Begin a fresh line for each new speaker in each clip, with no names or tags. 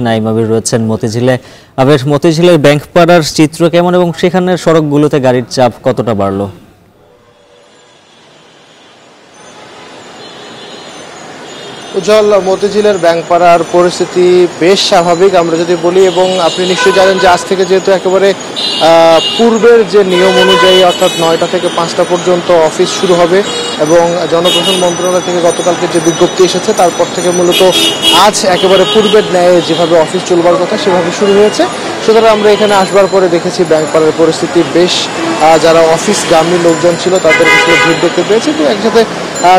নাইম আবির রয়েছেন মতিঝিলে। আবির, মতিঝিলের ব্যাংকপাড়ার চিত্র কেমন এবং সেখানের সড়কগুলোতে গাড়ির চাপ কতটা বাড়লো?
উজ্জ্বল, মতিঝিলের ব্যাংকপাড়ার পরিস্থিতি বেশ স্বাভাবিক আমরা যদি বলি, এবং আপনি নিশ্চয়ই জানেন যে আজ থেকে যেহেতু একেবারে পূর্বের যে নিয়ম অনুযায়ী অর্থাৎ 9টা থেকে 5টা পর্যন্ত অফিস শুরু হবে, এবং জনপ্রশাসন মন্ত্রণালয় থেকে গতকালকে যে বিজ্ঞপ্তি এসেছে তারপর থেকে মূলত আজ একেবারে পূর্বের ন্যায় যেভাবে অফিস চলবার কথা সেভাবে শুরু হয়েছে। সুতরাং আমরা এখানে আসবার পরে দেখেছি ব্যাংকপাড়ার পরিস্থিতি বেশ, যারা অফিসগামী লোকজন ছিল তাদের আসলে ভিড় দেখতে পেয়েছি। তো একসাথে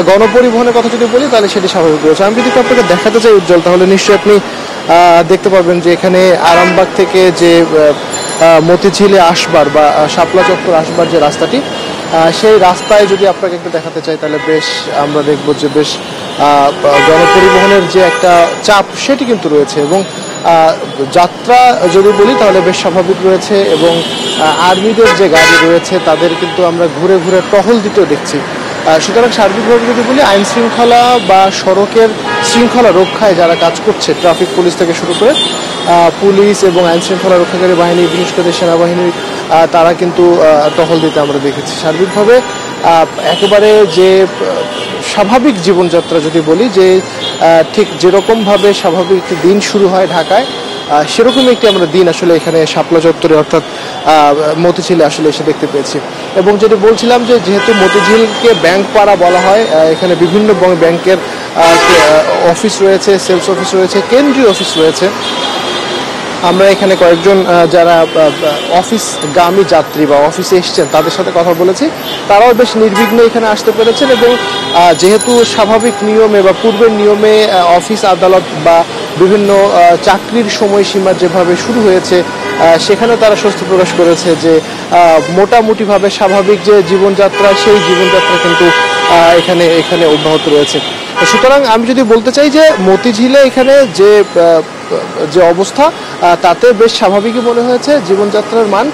গণপরিবহনের কথা যদি বলি তাহলে সেটি স্বাভাবিক রয়েছে। আমি যদি আপনাকে দেখাতে চাই উজ্জ্বল, তাহলে নিশ্চয়ই আপনি দেখতে পাবেন যে এখানে আরামবাগ থেকে যে মতিঝিলে আসবার বা শাপলা চত্বর আসবার যে রাস্তাটি, সেই রাস্তায় যদি আপনাকে একটু দেখাতে চাই তাহলে বেশ আমরা দেখবো যে বেশ গণপরিবহনের যে একটা চাপ সেটি কিন্তু রয়েছে, এবং যাত্রা যদি বলি তাহলে বেশ স্বাভাবিক রয়েছে, এবং আর্মিদের যে গাড়ি রয়েছে তাদের কিন্তু আমরা ঘুরে ঘুরে টহল দিতেও দেখছি। সুতরাং সার্বিকভাবে যদি বলি আইন শৃঙ্খলা বা সড়কের শৃঙ্খলা রক্ষায় যারা কাজ করছে, ট্রাফিক পুলিশ থেকে শুরু করে পুলিশ এবং আইন শৃঙ্খলা রক্ষাকারী বাহিনী, বিশেষ করে সেনাবাহিনী, তারা কিন্তু টহল দিতে আমরা দেখেছি। সার্বিকভাবে একেবারে যে স্বাভাবিক জীবনযাত্রা যদি বলি, যে ঠিক যেরকমভাবে স্বাভাবিক একটি দিন শুরু হয় ঢাকায়, সেরকমই একটি আমরা দিন আসলে এখানে শাপলা চত্বরে অর্থাৎ মতিঝিলে আসলে এসে দেখতে পেয়েছি। এবং যেটি বলছিলাম যে যেহেতু মতিঝিলকে ব্যাংকপাড়া বলা হয়, এখানে বিভিন্ন ব্যাংকের অফিস রয়েছে, সেলস অফিস রয়েছে, কেন্দ্রীয় অফিস রয়েছে। আমরা এখানে কয়েকজন যারা অফিসগামী যাত্রী বা অফিসে এসছেন তাদের সাথে কথা বলেছি, তারাও বেশ নির্বিঘ্নে এখানে আসতে পেরেছেন, এবং যেহেতু স্বাভাবিক নিয়মে বা পূর্বের নিয়মে অফিস আদালত বা বিভিন্ন চাকরির সময়সীমা যেভাবে শুরু হয়েছে সেখানে তারা স্বস্তি প্রকাশ করেছে যে মোটামুটিভাবে স্বাভাবিক যে জীবনযাত্রা সেই জীবনযাত্রা কিন্তু এখানে অব্যাহত রয়েছে। সুতরাং আমি যদি বলতে চাই যে মতিঝিলে এখানে যে অবস্থা তাতে বেশ স্বাভাবিকই মনে হয়েছে জীবনযাত্রার মান।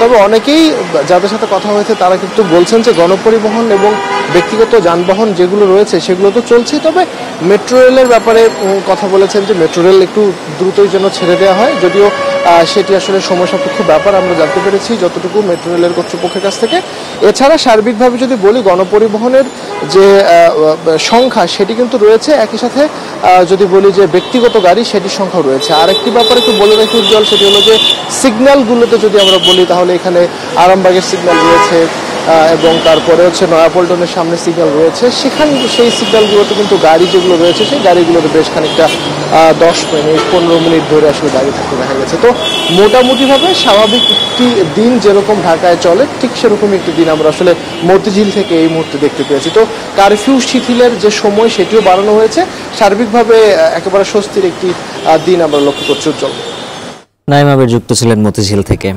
তবে অনেকেই যাদের সাথে কথা হয়েছে তারা কিন্তু বলছেন যে গণপরিবহন এবং ব্যক্তিগত যানবাহন যেগুলো রয়েছে সেগুলো তো চলছেই, তবে মেট্রো রেলের ব্যাপারে কথা বলেছেন যে মেট্রো রেল একটু দ্রুতই যেন ছেড়ে দেওয়া হয়, যদিও সেটি আসলে সময় সাপেক্ষ ব্যাপার আমরা জানতে পেরেছি যতটুকু মেট্রো রেলের কর্তৃপক্ষের কাছ থেকে। এছাড়া সার্বিকভাবে যদি বলি গণপরিবহনের যে সংখ্যা সেটি কিন্তু রয়েছে, একই সাথে যদি বলি যে ব্যক্তিগত গাড়ি সেটির সংখ্যাও রয়েছে। আরেকটি ব্যাপারে একটু বলে রাখি উজ্জ্বল, সেটি হলো যে সিগন্যালগুলোতে যদি আমরা বলি তাহলে এখানে আরামবাগের সিগন্যাল রয়েছে, এবং তারপরে হচ্ছে নয়াপল্টনের সামনে সিগন্যাল রয়েছে, সেই সিগন্যালগুলোতে কিন্তু গাড়ি যেগুলো রয়েছে সেই গাড়িগুলোতে বেশ খানিকটা 10 মিনিট 15 মিনিট ধরে আসলে গাড়ি থাকতে দেখা গেছে। তো মোটামুটিভাবে স্বাভাবিক একটি দিন যেরকম ঢাকায় চলে ঠিক সেরকম একটি দিন আমরা আসলে মতিঝিল থেকে এই মুহূর্তে দেখতে পেয়েছি। তো কারফিউ শিথিলের যে সময় সেটিও বাড়ানো হয়েছে, সার্বিকভাবে একেবারে স্বস্তির একটি দিন আমরা লক্ষ্য করছি উজ্জ্বল।
নাইম আবির যুক্ত ছিলেন মতিঝিল থেকে।